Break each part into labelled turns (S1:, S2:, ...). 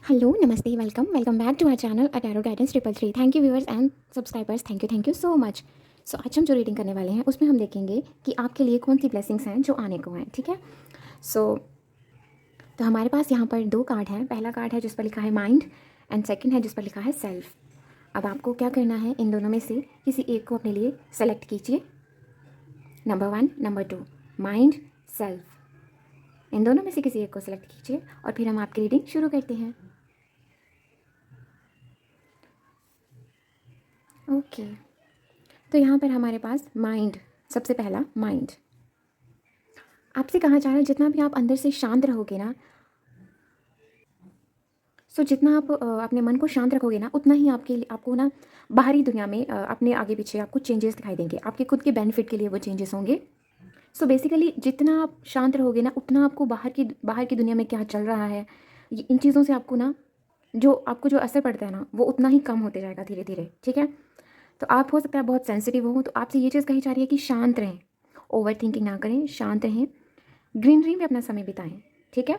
S1: Hello, नमस्ते, welcome welcome back to our channel अटैरो guidance 333। Thank you viewers and subscribers, thank you so much. So आज हम जो reading करने वाले हैं उसमें हम देखेंगे कि आपके लिए कौन सी ब्लेसिंग्स हैं जो आने को हैं। ठीक है। सो तो हमारे पास यहाँ पर दो कार्ड हैं। पहला कार्ड है जिस पर लिखा है माइंड एंड सेकंड है जिस पर लिखा है सेल्फ। अब आपको क्या करना है, इन दोनों में से किसी एक को अपने लिए सेलेक्ट कीजिए। नंबर 1, नंबर 2, माइंड, सेल्फ। इन दोनों में से किसी एक को सेलेक्ट कीजिए और फिर हम आपकी रीडिंग शुरू करते हैं। ओके। तो यहाँ पर हमारे पास माइंड, सबसे पहला माइंड आपसे कहा जा रहा है जितना भी आप अंदर से शांत रहोगे ना, जितना आप अपने मन को शांत रखोगे ना, उतना ही आपको ना बाहरी दुनिया में अपने आगे पीछे आपको चेंजेस दिखाई देंगे। आपके खुद के बेनिफिट के लिए वो चेंजेस होंगे। बेसिकली जितना आप शांत रहोगे ना, उतना आपको बाहर की दुनिया में क्या चल रहा है, इन चीज़ों से आपको ना जो असर पड़ता है ना, वो उतना ही कम होते जाएगा धीरे धीरे। ठीक है। तो आप हो सकता है बहुत सेंसिटिव हो, तो आपसे ये चीज़ कही जा रही है कि शांत रहें, ओवर थिंकिंग ना करें, शांत रहें, ग्रीनरी में अपना समय बिताएं। ठीक है।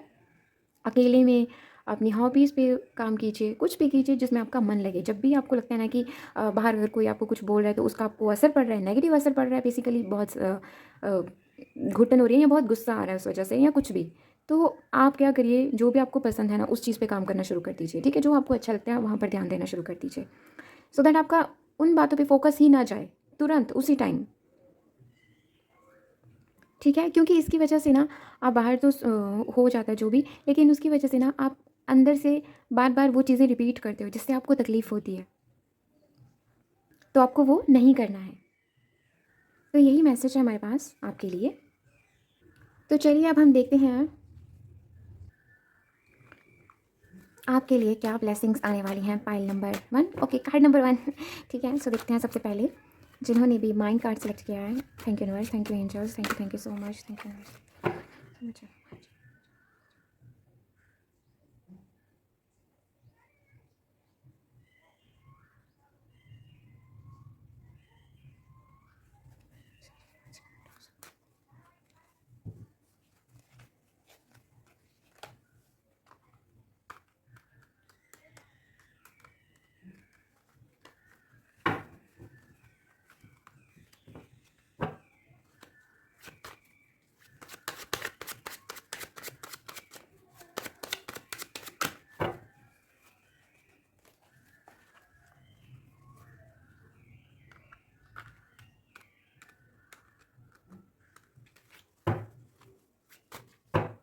S1: अकेले में अपनी हॉबीज़ पे काम कीजिए, कुछ भी कीजिए जिसमें आपका मन लगे। जब भी आपको लगता है ना कि बाहर अगर कोई आपको कुछ बोल रहा है तो उसका आपको असर पड़ रहा है, नेगेटिव असर पड़ रहा है, बेसिकली बहुत घुटन हो रही है या बहुत गुस्सा आ रहा है उस वजह से या कुछ भी, तो आप क्या करिए, जो भी आपको पसंद है ना उस चीज़ पे काम करना शुरू कर दीजिए। ठीक है। जो आपको अच्छा लगता है वहाँ पर ध्यान देना शुरू कर दीजिए, सो दैट आपका उन बातों पे फोकस ही ना जाए तुरंत उसी टाइम। ठीक है। क्योंकि इसकी वजह से ना आप बाहर तो हो जाता है जो भी, लेकिन उसकी वजह से ना आप अंदर से बार बार वो चीज़ें रिपीट करते हो जिससे आपको तकलीफ़ होती है, तो आपको वो नहीं करना है। तो यही मैसेज है हमारे पास आपके लिए। तो चलिए अब हम देखते हैं आपके लिए क्या ब्लेसिंग्स आने वाली हैं। Pile number 1, okay, card number 1। ठीक है। देखते हैं सबसे पहले जिन्होंने भी माइंड कार्ड सेलेक्ट किया है। Thank you universe, thank you angels, thank you so much, thank you.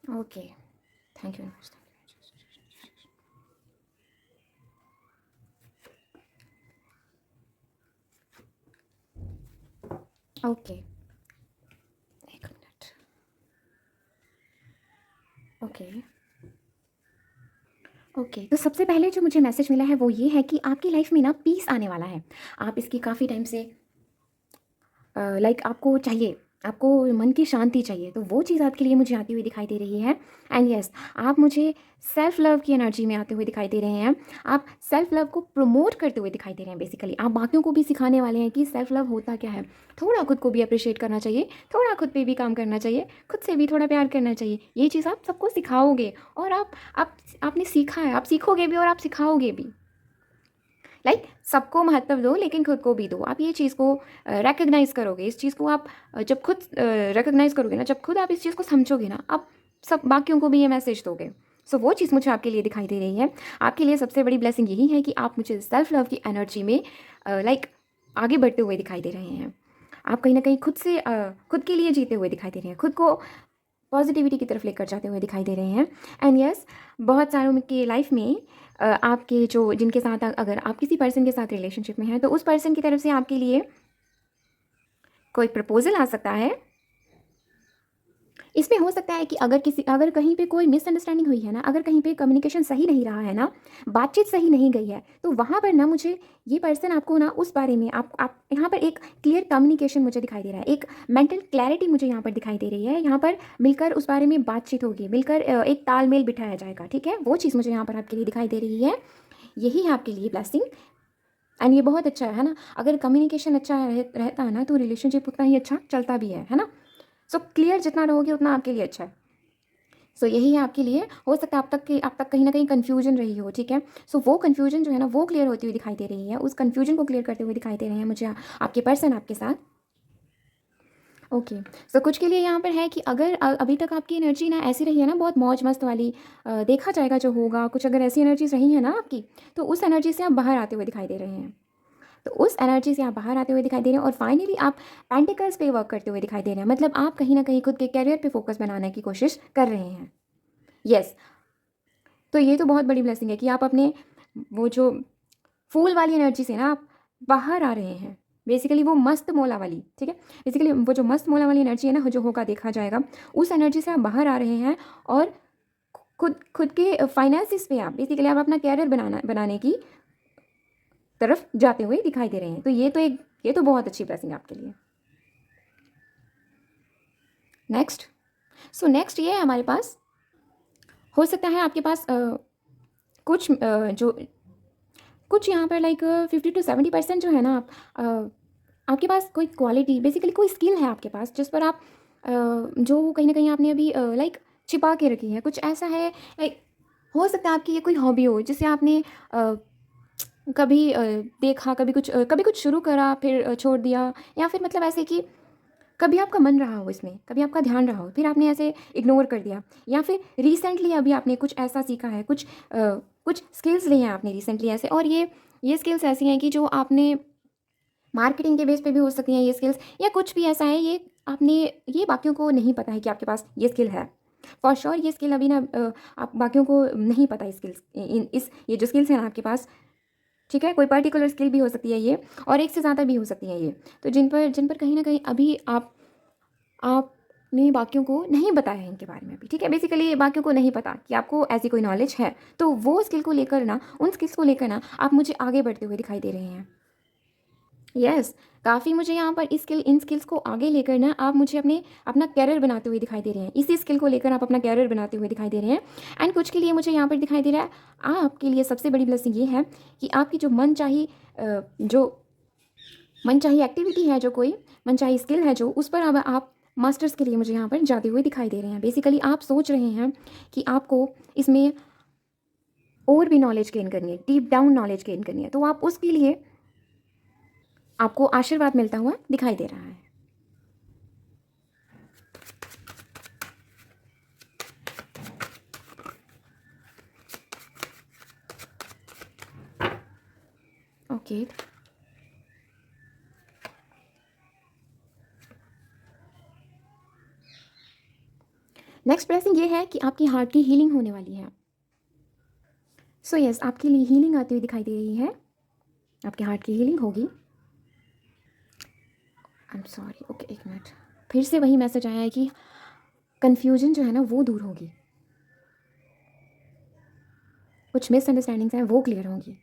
S1: Okay, thank you universe. Okay, एक मिनट। ओके ओके, तो सबसे पहले जो मुझे मैसेज मिला है वो ये है कि आपकी लाइफ में ना पीस आने वाला है। आप इसकी काफ़ी टाइम से लाइक आपको चाहिए, आपको मन की शांति चाहिए, तो वो चीज़ आपके लिए मुझे आती हुई दिखाई दे रही है। एंड यस, आप मुझे सेल्फ लव की एनर्जी में आते हुए दिखाई दे रहे हैं। आप सेल्फ लव को प्रमोट करते हुए दिखाई दे रहे हैं। बेसिकली आप बाकियों को भी सिखाने वाले हैं कि सेल्फ लव होता क्या है। थोड़ा खुद को भी अप्रिशिएट करना चाहिए, थोड़ा खुद पे भी काम करना चाहिए, खुद से भी थोड़ा प्यार करना चाहिए। ये चीज़ आप सबको सिखाओगे और आपने सीखा है, आप सीखोगे भी और आप सिखाओगे भी। सबको महत्व दो लेकिन खुद को भी दो। आप ये चीज़ को रिकग्नाइज़ करोगे, इस चीज़ को आप जब खुद रिकग्नाइज़ करोगे ना, जब खुद आप इस चीज़ को समझोगे ना, आप सब बाकियों को भी ये मैसेज दोगे। वो चीज़ मुझे आपके लिए दिखाई दे रही है। आपके लिए सबसे बड़ी ब्लेसिंग यही है कि आप मुझे सेल्फ लव की एनर्जी में आगे बढ़ते हुए दिखाई दे रहे हैं। आप कहीं ना कहीं खुद के लिए जीते हुए दिखाई दे रहे हैं, खुद को पॉजिटिविटी की तरफ लेकर जाते हुए दिखाई दे रहे हैं। एंड यस, बहुत सारों की लाइफ में आपके जो जिनके साथ अगर आप किसी पर्सन के साथ रिलेशनशिप में हैं तो उस पर्सन की तरफ से आपके लिए कोई प्रपोजल आ सकता है। इसमें हो सकता है कि अगर कहीं पे कोई मिसअंडरस्टैंडिंग हुई है ना, अगर कहीं पे कम्युनिकेशन सही नहीं रहा है ना, बातचीत सही नहीं गई है, तो वहाँ पर ना मुझे ये पर्सन आपको ना उस बारे में आप यहाँ पर एक क्लियर कम्युनिकेशन मुझे दिखाई दे रहा है, एक मेंटल क्लैरिटी मुझे यहाँ पर दिखाई दे रही है। यहाँ पर मिलकर उस बारे में बातचीत होगी, मिलकर एक तालमेल बिठाया जाएगा। ठीक है। वो चीज़ मुझे यहाँ पर आपके लिए दिखाई दे रही है। यही है आपके लिए ब्लेसिंग। एंड ये बहुत अच्छा है ना। अगर कम्युनिकेशन अच्छा रहता है ना तो रिलेशनशिप उतना ही अच्छा चलता भी है ना। क्लियर जितना रहोगे उतना आपके लिए अच्छा है। सो यही है आपके लिए। हो सकता है आप तक कहीं न कहीं कन्फ्यूजन रही हो, ठीक है? सो वो कन्फ्यूजन जो है ना, वो क्लियर होती हुई दिखाई दे रही है। उस कन्फ्यूजन को क्लियर करते हुए दिखाई दे रहे हैं मुझे आपके पर्सन आपके साथ। ओके। सो कुछ के लिए यहाँ पर है कि अगर अभी तक आपकी एनर्जी ना ऐसी रही है ना, बहुत मौज मस्त वाली, देखा जाएगा जो होगा, कुछ अगर ऐसी एनर्जीज रही है ना आपकी, तो उस एनर्जी से आप बाहर आते हुए दिखाई दे रहे हैं। तो उस एनर्जी से आप बाहर आते हुए दिखाई दे रहे हैं और फाइनली आप पेंटिकल्स पे वर्क करते हुए दिखाई दे रहे हैं। मतलब आप कहीं ना कहीं खुद के कैरियर पे फोकस बनाने की कोशिश कर रहे हैं। यस। तो ये तो बहुत बड़ी ब्लेसिंग है कि आप अपने वो जो फूल वाली एनर्जी से ना आप बाहर आ रहे हैं। बेसिकली वो मस्त मोला वाली, ठीक है? बेसिकली वो जो मस्त मोला वाली एनर्जी है ना, जो होगा देखा जाएगा, उस एनर्जी से आप बाहर आ रहे हैं और खुद खुद के फाइनेंसिस पे आप बेसिकली आप अपना कैरियर बनाने की तरफ जाते हुए दिखाई दे रहे हैं। तो ये तो बहुत अच्छी ब्लेसिंग है आपके लिए। नेक्स्ट। सो नेक्स्ट ये है हमारे पास, हो सकता है आपके पास कुछ जो कुछ यहाँ पर लाइक 50 to 70% जो है ना, आप आपके पास कोई क्वालिटी, बेसिकली कोई स्किल है आपके पास जिस पर आप जो कहीं ना कहीं आपने अभी लाइक छिपा के रखी है। कुछ ऐसा है लाइक, हो सकता है आपकी ये कोई हॉबी हो जिसे आपने कभी देखा, कभी कुछ शुरू करा फिर छोड़ दिया, या फिर मतलब ऐसे कि कभी आपका मन रहा हो इसमें, कभी आपका ध्यान रहा हो, फिर आपने ऐसे इग्नोर कर दिया, या फिर रिसेंटली अभी आपने कुछ ऐसा सीखा है, कुछ स्किल्स ली हैं आपने रिसेंटली ऐसे, और ये स्किल्स ऐसी हैं कि जो आपने मार्केटिंग के बेस पे भी हो सकती हैं ये स्किल्स, या कुछ भी ऐसा है ये आपने, ये बाकियों को नहीं पता है कि आपके पास ये स्किल है। फॉर श्योर ये स्किल अभी ना आप बाकियों को नहीं पता स्किल्स, ये जो स्किल्स हैं ना आपके पास, ठीक है? कोई पर्टिकुलर स्किल भी हो सकती है ये, और एक से ज़्यादा भी हो सकती है ये। तो जिन पर कहीं ना कहीं अभी आपने बाकियों को नहीं बताया है इनके बारे में अभी, ठीक है? बेसिकली बाकियों को नहीं पता कि आपको ऐसी कोई नॉलेज है। तो वो स्किल को लेकर ना, उन स्किल्स को लेकर ना आप मुझे आगे बढ़ते हुए दिखाई दे रहे हैं। यस। काफ़ी मुझे यहाँ पर इन स्किल्स को आगे लेकर ना आप मुझे अपना कैरियर बनाते हुए दिखाई दे रहे हैं। इसी स्किल को लेकर आप अपना कैरियर बनाते हुए दिखाई दे रहे हैं। एंड कुछ के लिए मुझे यहाँ पर दिखाई दे रहा है, आपके लिए सबसे बड़ी ब्लेसिंग ये है कि आपकी जो मनचाही एक्टिविटी है, जो कोई मनचाही स्किल है जो, उस पर अब आप मास्टर्स के लिए मुझे यहाँ पर जाते हुए दिखाई दे रहे हैं। बेसिकली आप सोच रहे हैं कि आपको इसमें और भी नॉलेज गेन करनी है, डीप डाउन नॉलेज गेन करनी है, तो आप उसके लिए आपको आशीर्वाद मिलता हुआ दिखाई दे रहा है। ओके। नेक्स्ट ब्लेसिंग ये है कि आपकी हार्ट की हीलिंग होने वाली है। सो यस, आपके लिए हीलिंग आती हुई दिखाई दे रही है। आपके हार्ट की हीलिंग होगी। आई एम सॉरी, ओके, एक मिनट। फिर से वही मैसेज आया है कि कन्फ्यूजन जो है ना वो दूर होगी, कुछ मिसअंडरस्टैंडिंग्स हैं वो क्लियर होंगी।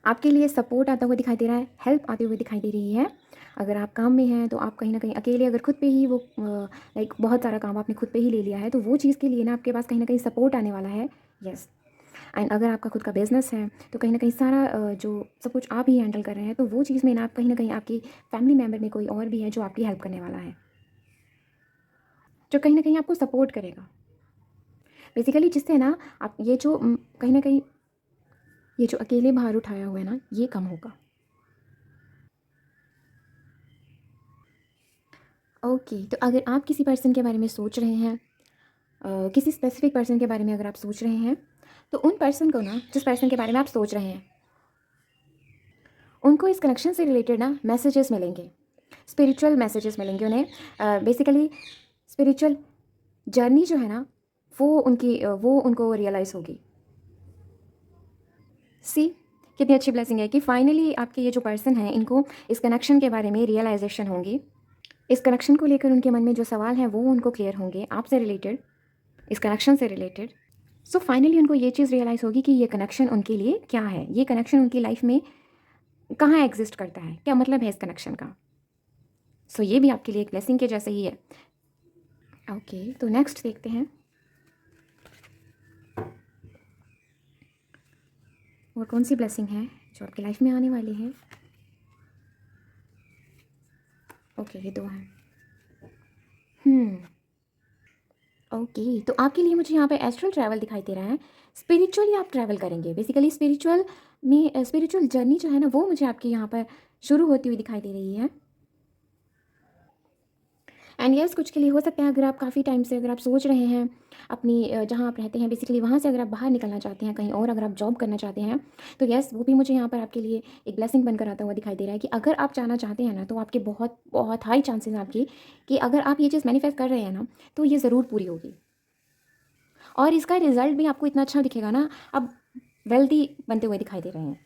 S1: आपके लिए सपोर्ट आता हुआ दिखाई दे रहा है, हेल्प आती हुई दिखाई दे रही है। अगर आप काम में हैं तो आप कहीं ना कहीं अकेले, अगर खुद पे ही वो लाइक बहुत सारा काम आपने खुद पे ही ले लिया है, तो वो चीज़ के लिए ना आपके पास कहीं ना कहीं सपोर्ट आने वाला है। यस। एंड अगर आपका खुद का बिजनेस है तो कहीं ना कहीं सारा जो सब कुछ आप ही हैंडल कर रहे हैं, तो वो चीज़ में ना आप कहीं ना कहीं आपकी फैमिली मेम्बर में कोई और भी है जो आपकी हेल्प करने वाला है, जो कहीं ना कहीं आपको सपोर्ट करेगा। बेसिकली जिससे ना आप ये जो कहीं ना कहीं ये जो अकेले भार उठाया हुआ है ना, ये कम होगा। ओके। तो अगर आप किसी पर्सन के बारे में सोच रहे हैं, किसी स्पेसिफिक पर्सन के बारे में अगर आप सोच रहे हैं, तो उन पर्सन को ना, जिस पर्सन के बारे में आप सोच रहे हैं, उनको इस कनेक्शन से रिलेटेड ना मैसेजेस मिलेंगे, स्पिरिचुअल मैसेजेस मिलेंगे उन्हें। बेसिकली स्पिरिचुअल जर्नी जो है ना, वो उनको रियलाइज़ होगी। सी कितनी अच्छी ब्लेसिंग है कि फाइनली आपके ये जो पर्सन है, इनको इस कनेक्शन के बारे में रियलाइजेशन होंगी। इस कनेक्शन को लेकर उनके मन में जो सवाल हैं वो उनको क्लियर होंगे आपसे रिलेटेड, इस कनेक्शन से रिलेटेड। सो फाइनली उनको ये चीज़ रियलाइज़ होगी कि ये कनेक्शन उनके लिए क्या है, ये कनेक्शन उनकी लाइफ में कहाँ एग्जिस्ट करता है, क्या मतलब है इस कनेक्शन का। सो ये भी आपके लिए एक ब्लेसिंग के जैसे ही है। ओके। तो नेक्स्ट देखते हैं और कौन सी ब्लेसिंग है जो आपकी लाइफ में आने वाली है। ओके, ये दो हैं। ओके, तो आपके लिए मुझे यहाँ पे एस्ट्रल ट्रैवल दिखाई दे रहा है। स्पिरिचुअली आप ट्रैवल करेंगे। बेसिकली स्पिरिचुअल जर्नी जो है ना, वो मुझे आपके यहाँ पर शुरू होती हुई दिखाई दे रही है। एंड यस, कुछ के लिए हो सकता है, अगर आप काफ़ी टाइम से अगर आप सोच रहे हैं अपनी जहाँ आप रहते हैं बेसिकली वहाँ से अगर आप बाहर निकलना चाहते हैं कहीं और, अगर आप जॉब करना चाहते हैं, तो यस, वो भी मुझे यहाँ पर आपके लिए एक ब्लेसिंग बनकर आता हुआ दिखाई दे रहा है कि अगर आप जाना चाहते हैं ना, तो आपके बहुत बहुत हाई चांसेस हैं आपकी कि अगर आप ये चीज़ मैनिफेस्ट कर रहे हैं ना, तो ये ज़रूर पूरी होगी। और इसका रिजल्ट भी आपको इतना अच्छा दिखेगा ना, अब वेल्दी बनते हुए दिखाई दे रहे हैं।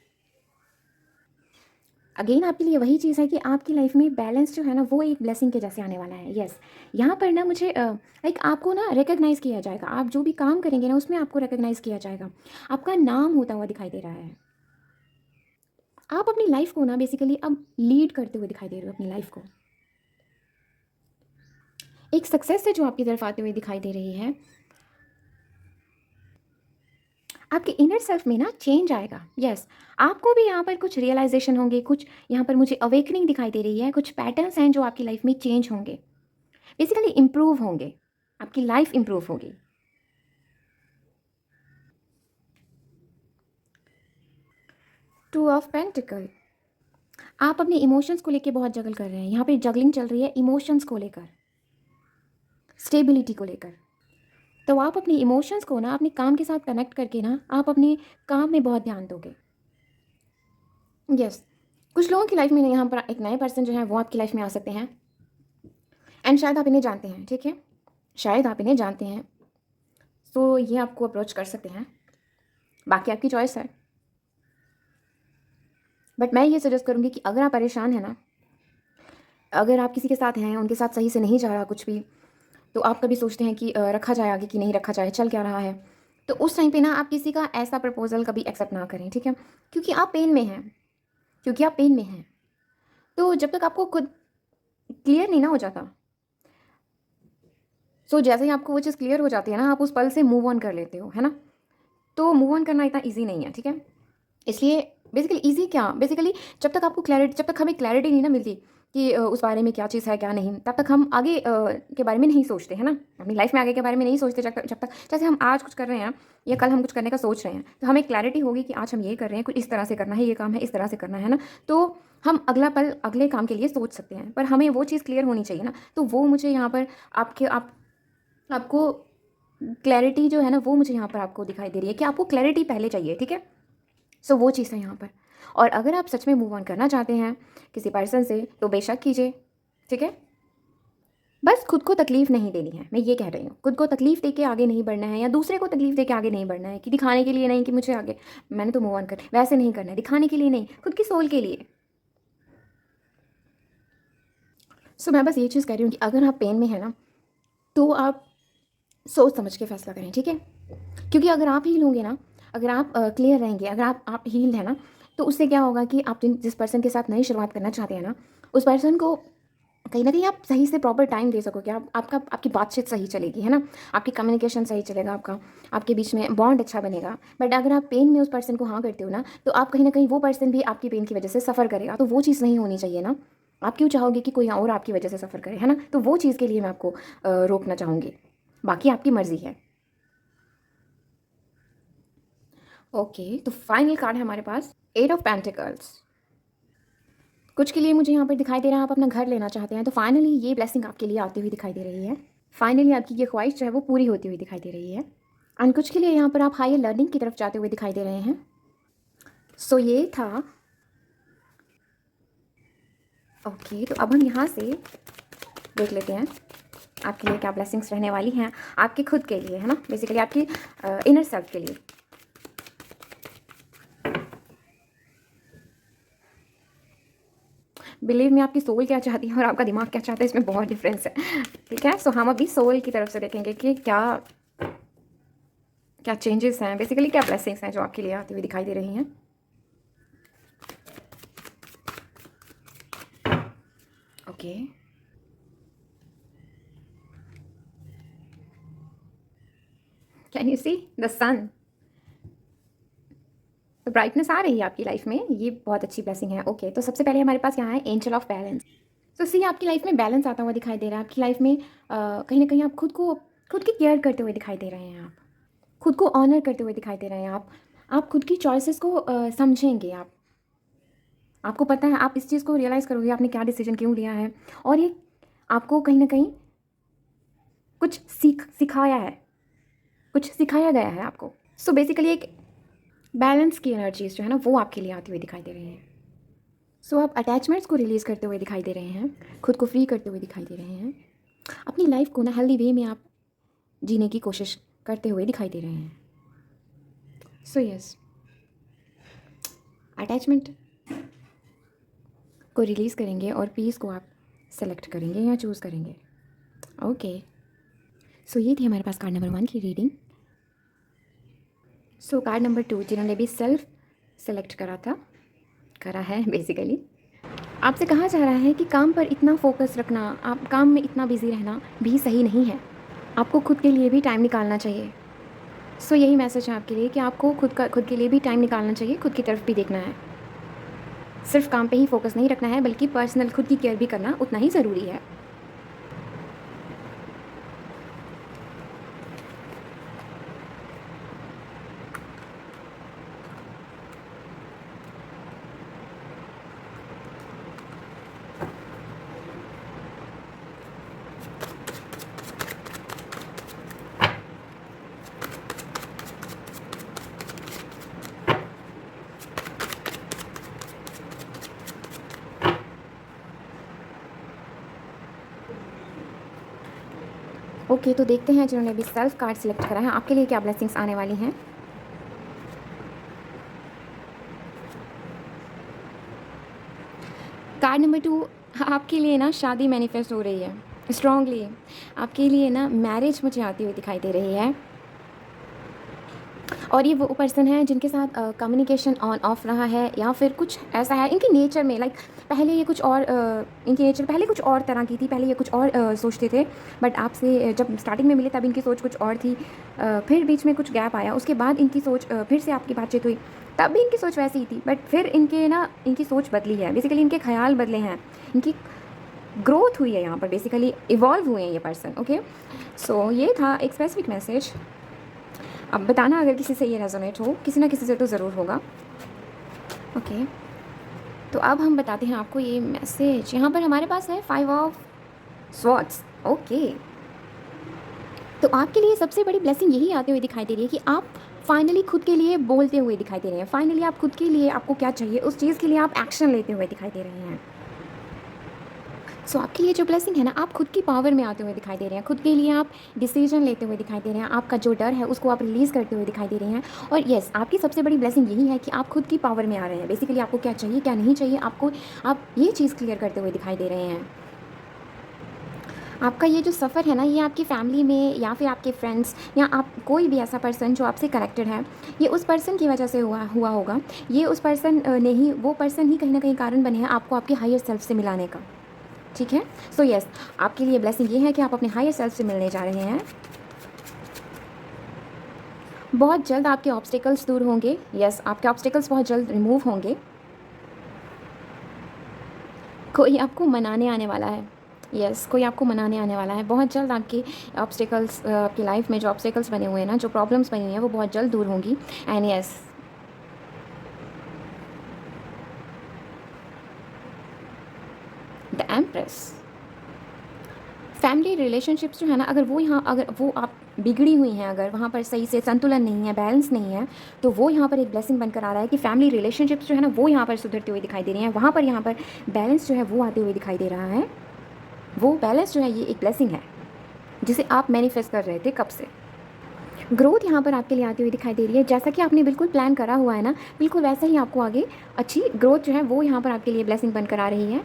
S1: अगेन आपके लिए वही चीज़ है कि आपकी लाइफ में बैलेंस जो है ना, वो एक ब्लेसिंग के जैसे आने वाला है। यस, यहाँ पर ना मुझे लाइक आपको ना रिकग्नाइज़ किया जाएगा। आप जो भी काम करेंगे ना, उसमें आपको रिकग्नाइज़ किया जाएगा। आपका नाम होता हुआ दिखाई दे रहा है। आप अपनी लाइफ को ना बेसिकली अब लीड करते हुए दिखाई दे रहे हो अपनी लाइफ को। एक सक्सेस है जो आपकी तरफ आते हुए दिखाई दे रही है। आपके इनर सेल्फ में ना चेंज आएगा। यस, आपको भी यहाँ पर कुछ रियलाइजेशन होंगे, कुछ यहाँ पर मुझे अवेकनिंग दिखाई दे रही है, कुछ पैटर्न्स हैं जो आपकी लाइफ में चेंज होंगे, बेसिकली इम्प्रूव होंगे, आपकी लाइफ इम्प्रूव होगी। टू ऑफ पेंटिकल, आप अपने इमोशंस को लेकर बहुत जगल कर रहे हैं। यहाँ पे जगलिंग चल रही है इमोशंस को लेकर, स्टेबिलिटी को लेकर। तो आप अपने इमोशंस को ना अपने काम के साथ कनेक्ट करके ना, आप अपने काम में बहुत ध्यान दोगे। यस, कुछ लोगों की लाइफ में यहाँ पर एक नए पर्सन जो है वो आपकी लाइफ में आ सकते हैं। एंड शायद आप इन्हें जानते हैं, ठीक है, शायद आप इन्हें जानते हैं, तो ये आपको अप्रोच कर सकते हैं। बाकी आपकी चॉइस है। बट मैं ये सजेस्ट करूँगी कि अगर आप परेशान हैं ना, अगर आप किसी के साथ हैं, उनके साथ सही से नहीं जा रहा कुछ भी, तो आप कभी सोचते हैं कि रखा जाए आगे कि नहीं रखा जाए, चल क्या रहा है, तो उस टाइम पे ना आप किसी का ऐसा प्रपोजल कभी एक्सेप्ट ना करें, ठीक है, क्योंकि आप पेन में हैं, क्योंकि आप पेन में हैं। तो जब तक आपको खुद क्लियर नहीं ना हो जाता, सो जैसे ही आपको वो चीज़ क्लियर हो जाती है ना, आप उस पल से मूव ऑन कर लेते हो, है ना। तो मूव ऑन करना इतना ईजी नहीं है, ठीक है। इसलिए बेसिकली ईज़ी क्या, बेसिकली जब तक आपको क्लैरिटी, जब तक हमें क्लैरिटी नहीं ना मिलती कि उस बारे में क्या चीज़ है क्या नहीं, तब तक हम आगे के बारे में नहीं सोचते, है ना। अपनी लाइफ में आगे के बारे में नहीं सोचते जब तक जैसे हम आज कुछ कर रहे हैं या कल हम कुछ करने का सोच रहे हैं, तो हमें क्लैरिटी होगी कि आज हम ये कर रहे हैं, कुछ इस तरह से करना है, ये काम है इस तरह से करना है ना, तो हम अगला पल अगले काम के लिए सोच सकते हैं। पर हमें वो चीज़ क्लियर होनी चाहिए ना, तो वो मुझे यहाँ पर आपको क्लैरिटी जो है ना, वो मुझे यहाँ पर आपको दिखाई दे रही है कि आपको क्लैरिटी पहले चाहिए, ठीक है। सो वो चीज़ है यहाँ पर। और अगर आप सच में मूव ऑन करना चाहते हैं किसी पर्सन से, तो बेशक कीजिए, ठीक है। बस खुद को तकलीफ़ नहीं देनी है, मैं ये कह रही हूँ। खुद को तकलीफ़ दे के आगे नहीं बढ़ना है, या दूसरे को तकलीफ़ दे के आगे नहीं बढ़ना है कि दिखाने के लिए नहीं कि मुझे आगे, मैंने तो मूव ऑन कर, वैसे नहीं करना है, दिखाने के लिए नहीं, खुद की सोल के लिए। सो मैं बस ये चीज़ कह रही हूँ कि अगर आप पेन में हैं ना, तो आप सोच समझ के फैसला करें, ठीक है। क्योंकि अगर आप हील होंगे ना, अगर आप क्लियर रहेंगे, अगर आप हील है ना, तो उससे क्या होगा कि आप जिस पर्सन के साथ नई शुरुआत करना चाहते हैं ना, उस पर्सन को कहीं ना कहीं आप सही से प्रॉपर टाइम दे सकोगे। आपकी बातचीत सही चलेगी, है ना, आपकी कम्युनिकेशन सही चलेगा, आपके बीच में बॉन्ड अच्छा बनेगा। बट अगर आप पेन में उस पर्सन को हाँ करते हो ना, तो आप कहीं ना कहीं वो पर्सन भी आपकी पेन की वजह से सफ़र करेगा, तो वो चीज़ नहीं होनी चाहिए ना। आप क्यों चाहोगे कि कोई और आपकी वजह से सफ़र करे, है ना। तो वो चीज़ के लिए मैं आपको रोकना चाहूँगी, बाकी आपकी मर्ज़ी है। ओके, तो फाइनल कार्ड है हमारे पास एट ऑफ पेंटिकल्स। कुछ के लिए मुझे यहाँ पर दिखाई दे रहा है आप अपना घर लेना चाहते हैं, तो फाइनली ये ब्लेसिंग आपके लिए आती हुई दिखाई दे रही है। फाइनली आपकी ये ख्वाहिश जो है वो पूरी होती हुई दिखाई दे रही है। एंड कुछ के लिए यहाँ पर आप हायर लर्निंग की तरफ जाते हुए दिखाई दे रहे हैं। सो ये था। ओके, तो अब हम यहाँ से देख लेते हैं आपके लिए क्या ब्लेसिंग्स रहने वाली हैं, आपके खुद के लिए, है ना, बेसिकली आपकी इनर सेल्फ के लिए। बिलीव में आपकी सोल क्या चाहती है और आपका दिमाग क्या चाहता है, इसमें बहुत डिफरेंस है, ठीक है। सो हम अभी सोल की तरफ से देखेंगे कि क्या क्या चेंजेस हैं, बेसिकली क्या ब्लेसिंग्स हैं जो आपके लिए आती हुई दिखाई दे रही हैं। Okay, can you see the sun, तो ब्राइटनेस आ रही है आपकी लाइफ में, ये बहुत अच्छी ब्लेसिंग है। ओके, तो सबसे पहले हमारे पास यहाँ है एंजल ऑफ बैलेंस। तो सी आपकी लाइफ में बैलेंस आता हुआ दिखाई दे रहा है। आपकी लाइफ में कहीं ना कहीं आप खुद को खुद की केयर करते हुए दिखाई दे रहे हैं आप, खुद को ऑनर करते हुए दिखाई दे रहे हैं आप खुद की चॉइसेस को समझेंगे आप। आपको पता है, आप इस चीज़ को रियलाइज़ करोगे आपने क्या डिसीजन क्यों लिया है, और ये आपको कहीं ना कहीं कुछ सिखाया है, कुछ सिखाया गया है आपको। सो बेसिकली एक बैलेंस की एनर्जीज जो है ना वो आपके लिए आती हुई दिखाई दे रही हैं। सो आप अटैचमेंट्स को रिलीज़ करते हुए दिखाई दे रहे हैं, खुद को फ्री करते हुए दिखाई दे रहे हैं, अपनी लाइफ को ना हेल्दी वे में आप जीने की कोशिश करते हुए दिखाई दे रहे हैं। सो यस, अटैचमेंट को रिलीज़ करेंगे और पीस को आप सेलेक्ट करेंगे या चूज़ करेंगे। ओके, सो ये थी हमारे पास कार्ड नंबर 1 की रीडिंग। सो कार्ड नंबर 2 जिन्होंने भी सेल्फ सेलेक्ट करा है बेसिकली, आपसे कहा जा रहा है कि काम पर इतना फोकस रखना, आप काम में इतना बिजी रहना भी सही नहीं है, आपको खुद के लिए भी टाइम निकालना चाहिए। सो यही मैसेज है आपके लिए कि आपको खुद के लिए भी टाइम निकालना चाहिए, खुद की तरफ भी देखना है। सिर्फ काम पे ही फोकस नहीं रखना है, बल्कि पर्सनल खुद की केयर भी करना उतना ही ज़रूरी है। ओके, तो देखते हैं जिन्होंने अभी सेल्फ कार्ड सेलेक्ट करा है आपके लिए क्या ब्लेसिंग्स आने वाली हैं। कार्ड नंबर 2 आपके लिए ना शादी मैनिफेस्ट हो रही है स्ट्रांगली, आपके लिए ना मैरिज मुझे आती हुई दिखाई दे रही है। और ये वो पर्सन है जिनके साथ कम्युनिकेशन ऑन ऑफ रहा है, या फिर कुछ ऐसा है इनकी नेचर में, लाइक पहले ये कुछ और इनकी नेचर पहले कुछ और तरह की थी, पहले ये कुछ और सोचते थे, बट आपसे जब स्टार्टिंग में मिले तब इनकी सोच कुछ और थी। फिर बीच में कुछ गैप आया, उसके बाद इनकी सोच फिर से आपकी बातचीत हुई, तब भी इनकी सोच वैसी ही थी, बट फिर इनकी सोच बदली है, बेसिकली इनके ख्याल बदले हैं, इनकी ग्रोथ हुई है यहाँ पर, बेसिकली इवॉल्व हुए हैं ये पर्सन। ओके, सो ये था एक स्पेसिफिक मैसेज। अब बताना अगर किसी से ये रेजोनेट हो, किसी ना किसी से तो ज़रूर होगा। ओके, तो अब हम बताते हैं आपको ये मैसेज। यहाँ पर हमारे पास है 5 ऑफ स्वॉर्ड्स। ओके, तो आपके लिए सबसे बड़ी ब्लेसिंग यही आती हुई दिखाई दे रही है कि आप फाइनली खुद के लिए बोलते हुए दिखाई दे रहे हैं। फाइनली आप खुद के लिए, आपको क्या चाहिए उस चीज़ के लिए आप एक्शन लेते हुए दिखाई दे रहे हैं। सो आपके लिए जो ब्लेसिंग है ना, आप खुद की पावर में आते हुए दिखाई दे रहे हैं, खुद के लिए आप डिसीजन लेते हुए दिखाई दे रहे हैं, आपका जो डर है उसको आप रिलीज़ करते हुए दिखाई दे रहे हैं। और येस, आपकी सबसे बड़ी ब्लेसिंग यही है कि आप खुद की पावर में आ रहे हैं। बेसिकली आपको क्या चाहिए क्या नहीं चाहिए, आपको आप ये चीज़ क्लियर करते हुए दिखाई दे रहे हैं। आपका ये जो सफ़र है ना, ये आपकी फैमिली में या फिर आपके फ्रेंड्स या आप कोई भी ऐसा पर्सन जो आपसे कनेक्टेड है, ये उस पर्सन की वजह से हुआ होगा। ये उस पर्सन ने ही, वो पर्सन ही कहीं ना कहीं कारण बने हैं आपको आपके हायर सेल्फ से मिलाने का। ठीक है, सो यस, आपके लिए ब्लेसिंग ये है कि आप अपने हायर सेल्फ से मिलने जा रहे हैं। बहुत जल्द आपके ऑब्स्टिकल्स दूर होंगे। यस, आपके ऑब्स्टिकल्स बहुत जल्द रिमूव होंगे। कोई आपको मनाने आने वाला है। यस, कोई आपको मनाने आने वाला है बहुत जल्द। आपकी ऑब्स्टिकल्स, आपकी लाइफ में जो ऑब्स्टिकल्स बने हुए हैं ना, जो प्रॉब्लम्स बनी हुई हैं, वो बहुत जल्द दूर होंगी। And yes, the empress. Family relationships जो है ना, अगर वो आप बिगड़ी हुई हैं, अगर वहाँ पर सही से संतुलन नहीं है, बैलेंस नहीं है, तो वो यहाँ पर एक ब्लेसिंग बनकर आ रहा है कि फैमिली रिलेशनशिप्स जो है ना वो यहाँ पर सुधरती हुई दिखाई दे रही हैं। वहाँ पर यहाँ पर बैलेंस जो है वो आते हुए दिखाई दे रहा है। वो बैलेंस जो है ये एक ब्लेसिंग है जिसे आप मैनिफेस्ट कर रहे थे कब से। ग्रोथ यहाँ पर आपके लिए आती हुई दिखाई दे रही है। जैसा कि आपने बिल्कुल प्लान करा हुआ है ना, बिल्कुल वैसा ही आपको आगे अच्छी ग्रोथ जो है वो यहाँ पर आपके लिए ब्लेसिंग बनकर आ रही है।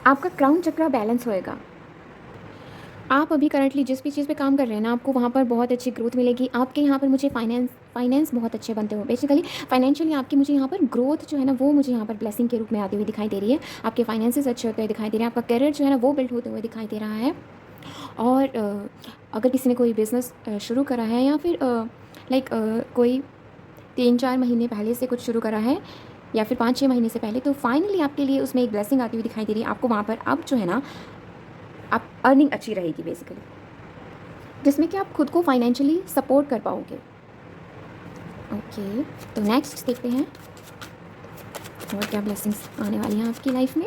S1: आपका क्राउन चक्र बैलेंस होएगा। आप अभी करंटली जिस भी चीज़ पे काम कर रहे हैं ना, आपको वहाँ पर बहुत अच्छी ग्रोथ मिलेगी। आपके यहाँ पर मुझे फाइनेंस बहुत अच्छे बनते हो। बेसिकली फाइनेंशियली आपकी मुझे यहाँ पर ग्रोथ जो है ना वो मुझे यहाँ पर ब्लेसिंग के रूप में आती हुई दिखाई दे रही है। आपके फाइनेंसेस अच्छे होते हुए दिखाई दे रहे हैं। आपका करियर जो है ना वो बिल्ड होते हुए दिखाई दे रहा है। और अगर किसी ने कोई बिज़नेस शुरू करा है, या फिर लाइक कोई 3-4 महीने पहले से कुछ शुरू करा है, या फिर 5-6 महीने से पहले, तो फाइनली आपके लिए उसमें एक ब्लेसिंग आती हुई दिखाई दे रही है। आपको वहाँ पर अब जो है ना, आप अर्निंग अच्छी रहेगी बेसिकली। जिसमें कि आप खुद को फाइनेंशियली सपोर्ट कर पाओगे। ओके, तो नेक्स्ट देखते हैं और क्या ब्लेसिंग्स आने वाली हैं आपकी लाइफ में।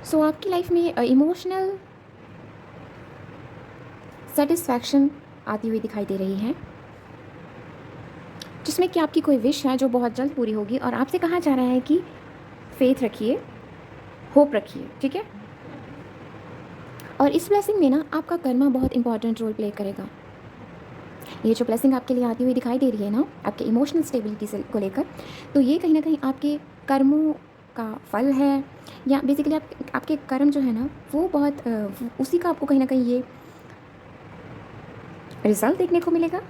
S1: सो आपकी लाइफ में इमोशनल सेटिस्फैक्शन आती हुई दिखाई दे रही है, जिसमें कि आपकी कोई विश है जो बहुत जल्द पूरी होगी और आपसे कहा जा रहा है कि फेथ रखिए, होप रखिए, ठीक है। और इस ब्लेसिंग में ना आपका कर्मा बहुत इंपॉर्टेंट रोल प्ले करेगा। ये जो ब्लेसिंग आपके लिए आती हुई दिखाई दे रही है ना आपके इमोशनल स्टेबिलिटी से को लेकर, तो ये कहीं ना कहीं आपके कर्मों का फल है, या बेसिकली आपके कर्म जो है ना वो बहुत उसी का आपको कहीं ना कहीं ये रिजल्ट देखने को मिलेगा।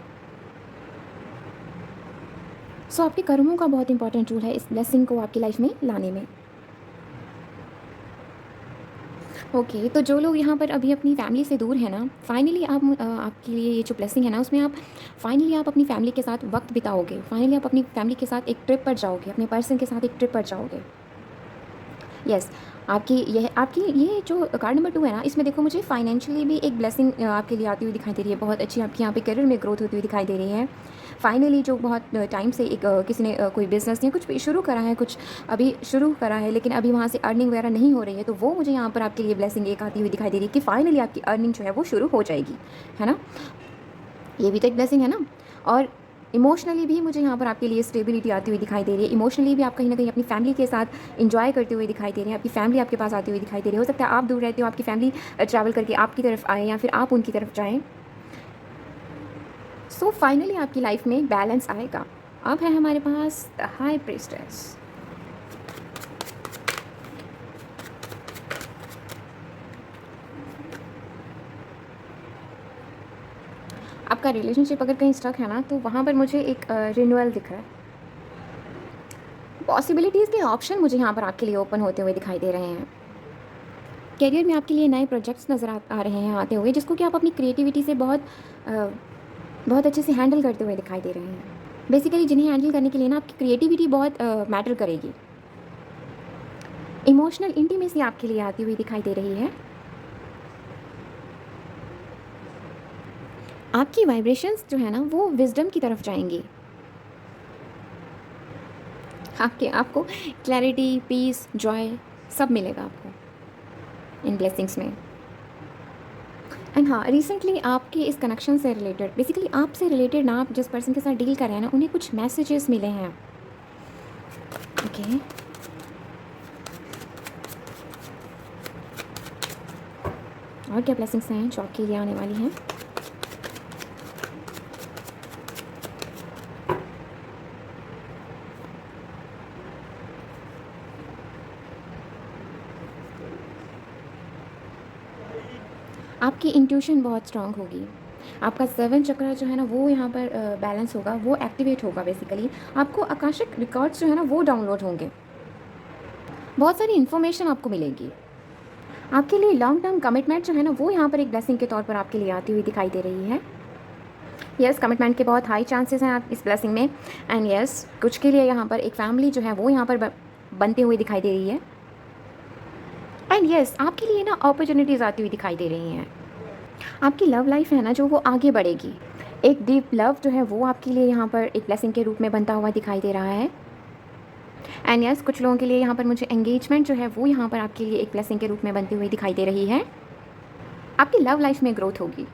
S1: सो आपके कर्मों का बहुत इंपॉर्टेंट रोल है इस ब्लेसिंग को आपकी लाइफ में लाने में। ओके, तो जो लोग यहाँ पर अभी अपनी फैमिली से दूर हैं ना, फाइनली आपके लिए ये जो ब्लेसिंग है ना उसमें आप फाइनली आप अपनी फैमिली के साथ वक्त बिताओगे, फाइनली आप अपनी फैमिली के साथ एक ट्रिप पर जाओगे, अपने पर्सन के साथ एक ट्रिप पर जाओगे। यस, आपकी ये जो कार्ड नंबर 2 है ना, इसमें देखो मुझे फाइनेंशियली भी एक ब्लेसिंग आपके लिए आती हुई दिखाई दे रही है। बहुत अच्छी आपकी यहाँ पे करियर में ग्रोथ होती हुई दिखाई दे रही है। फाइनली जो बहुत टाइम से एक किसी ने कोई बिज़नेस या कुछ भी शुरू करा है, कुछ अभी शुरू करा है लेकिन अभी वहाँ से अर्निंग वगैरह नहीं हो रही है, तो वो मुझे यहाँ पर आपके लिए ब्लेसिंग एक आती हुई दिखाई दे रही है कि फाइनली आपकी अर्निंग जो है वो शुरू हो जाएगी, है ना। ये भी तो एक ब्लेसिंग है ना। और इमोशनली भी मुझे यहाँ पर आपके लिए स्टेबिलिटी आती हुई दिखाई दे रही है। इमोशनली भी आप कहीं ना कहीं अपनी फैमिली के साथ इंजॉय करते हुए दिखाई दे रहे हैं, आपकी फैमिली आपके पास आती हुई दिखाई दे रही है। हो सकता है आप दूर रहते हो, आपकी फैमिली ट्रैवल करके आपकी तरफ आए या फिर आप उनकी तरफ जाएँ। सो फाइनली आपकी लाइफ में बैलेंस आएगा। अब है हमारे पास द हाई प्रीस्टेस। आपका रिलेशनशिप अगर कहीं स्टक है ना, तो वहाँ पर मुझे एक रिन्यूअल दिख रहा है। पॉसिबिलिटीज़ के ऑप्शन मुझे यहाँ पर आपके लिए ओपन होते हुए दिखाई दे रहे हैं। करियर में आपके लिए नए प्रोजेक्ट्स नज़र आ रहे हैं आते हुए, जिसको कि आप अपनी क्रिएटिविटी से बहुत अच्छे से हैंडल करते हुए दिखाई दे रहे हैं। बेसिकली जिन्हें हैंडल करने के लिए ना आपकी क्रिएटिविटी बहुत मैटर करेगी। इमोशनल इंटीमेसी आपके लिए आती हुई दिखाई दे रही है। आपकी वाइब्रेशंस जो है ना वो विजडम की तरफ जाएंगी। आपको क्लैरिटी, पीस, जॉय सब मिलेगा आपको इन ब्लेसिंग्स में। एंड हाँ, रिसेंटली आपके इस कनेक्शन से रिलेटेड, बेसिकली आपसे रिलेटेड ना, आप जिस पर्सन के साथ डील कर रहे हैं ना, उन्हें कुछ मैसेजेस मिले हैं। ओके, और क्या ब्लेसिंग्स हैं जो आपके लिए आने वाली हैं। आपकी इंट्यूशन बहुत स्ट्रांग होगी। आपका 7 चक्र जो है ना वो यहाँ पर बैलेंस होगा, वो एक्टिवेट होगा। बेसिकली आपको आकाशिक रिकॉर्ड्स जो है ना वो डाउनलोड होंगे। बहुत सारी इन्फॉर्मेशन आपको मिलेगी। आपके लिए लॉन्ग टर्म कमिटमेंट जो है ना वो यहाँ पर एक ब्लेसिंग के तौर पर आपके लिए आती हुई दिखाई दे रही है। यस, कमिटमेंट के बहुत हाई चांसेस हैं आप इस ब्लेसिंग में। एंड यस, कुछ के लिए यहाँ पर एक फैमिली जो है वो यहाँ पर बनते हुए दिखाई दे रही है। एंड यस, आपके लिए ना अपॉर्चुनिटीज़ आती हुई दिखाई दे रही हैं। आपकी लव लाइफ है ना जो वो आगे बढ़ेगी। एक डीप लव जो है वो आपके लिए यहाँ पर एक ब्लेसिंग के रूप में बनता हुआ दिखाई दे रहा है। एंड यस, कुछ लोगों के लिए यहाँ पर मुझे एंगेजमेंट जो है वो यहाँ पर आपके लिए एक ब्लेसिंग के रूप में बनती हुई दिखाई दे रही है। आपकी लव लाइफ में ग्रोथ होगी।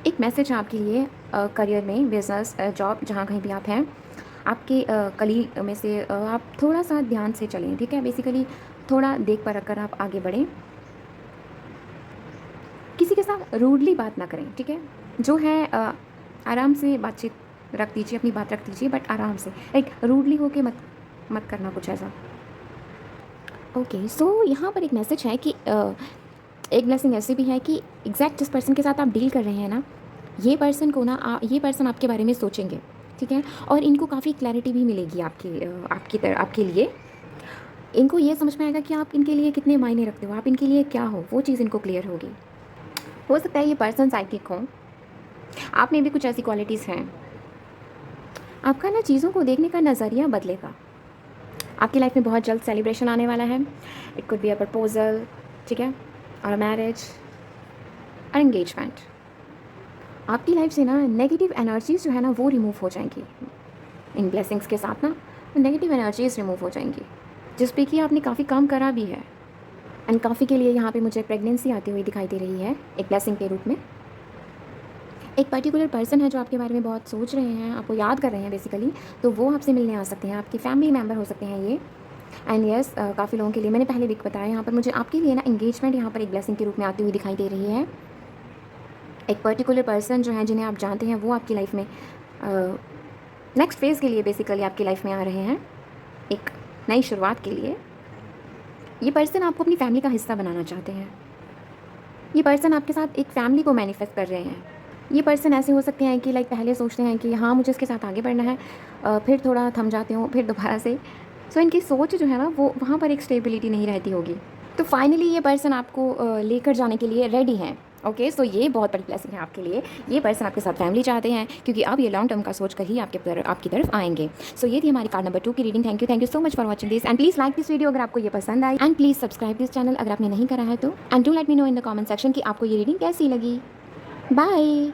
S1: एक मैसेज है आपके लिए करियर में, बिजनेस, जॉब, जहाँ कहीं भी आप हैं, आपके कलीग में से आप थोड़ा सा ध्यान से चलें, ठीक है। बेसिकली थोड़ा देख परख कर आप आगे बढ़ें। किसी के साथ रूडली बात ना करें, ठीक है। जो है आराम से बातचीत रख दीजिए, अपनी बात रख दीजिए, बट आराम से, एक रूडली होके मत करना कुछ ऐसा। ओके, सो यहाँ पर एक मैसेज है कि एक ब्लेसिंग ऐसी भी है कि एग्जैक्ट जिस पर्सन के साथ आप डील कर रहे हैं ना, ये पर्सन को ना ये पर्सन आपके बारे में सोचेंगे, ठीक है। और इनको काफ़ी क्लैरिटी भी मिलेगी आपके लिए। इनको ये समझ में आएगा कि आप इनके लिए कितने मायने रखते हो, आप इनके लिए क्या हो, वो चीज़ इनको क्लियर होगी। हो सकता है ये पर्सन साइकिक हो, आप में भी कुछ ऐसी क्वालिटीज़ हैं। आपका ना चीज़ों को देखने का नज़रिया बदलेगा। आपकी लाइफ में बहुत जल्द सेलिब्रेशन आने वाला है। It could be a proposal, ठीक है, और मैरिज और एंगेजमेंट। आपकी लाइफ से ना नेगेटिव एनर्जीज जो है ना वो रिमूव हो जाएंगी। इन ब्लेसिंग्स के साथ ना नेगेटिव एनर्जीज रिमूव हो जाएंगी, जिस पे कि आपने काफ़ी काम करा भी है। एंड काफ़ी के लिए यहाँ पे मुझे प्रेगनेंसी आती हुई दिखाई दे रही है एक ब्लेसिंग के रूप में। एक पर्टिकुलर पर्सन है जो आपके बारे में बहुत सोच रहे हैं, आपको याद कर रहे हैं बेसिकली, तो वो आपसे मिलने आ सकते हैं। आपके फैमिली मेम्बर हो सकते हैं ये। एंड यस, काफ़ी लोगों के लिए मैंने पहले भी बताया, यहाँ पर मुझे आपके लिए ना एंगेजमेंट यहाँ पर एक ब्लेसिंग के रूप में आती हुई दिखाई दे रही है। एक पर्टिकुलर पर्सन जो है जिन्हें आप जानते हैं वो आपकी लाइफ में नेक्स्ट फेज़ के लिए बेसिकली आपकी लाइफ में आ रहे हैं, एक नई शुरुआत के लिए। ये पर्सन आपको अपनी फैमिली का हिस्सा बनाना चाहते हैं। ये पर्सन आपके साथ एक फैमिली को मैनिफेस्ट कर रहे हैं। ये पर्सन ऐसे हो सकते हैं कि लाइक पहले सोचते हैं कि हाँ मुझे इसके साथ आगे बढ़ना है, फिर थोड़ा थम जाते हो, फिर दोबारा से। सो इनकी सोच जो है ना वो वहाँ पर एक स्टेबिलिटी नहीं रहती होगी। तो फाइनली ये पर्सन आपको लेकर जाने के लिए रेडी हैं। ओके, सो ये बहुत बड़ी ब्लेसिंग है आपके लिए। ये पर्सन आपके साथ फैमिली चाहते हैं, क्योंकि अब ये लॉन्ग टर्म का सोच कर ही आपकी तरफ आएंगे। सो ये थी हमारी कार्ड नंबर 2 की रीडिंग। Thank you so much for watching this, and please like this video अगर आपको ये पसंद आई, and please subscribe this channel अगर आपने नहीं करा है तो, and do let me know in the comment section कि आपको ये रीडिंग कैसी लगी। बाय।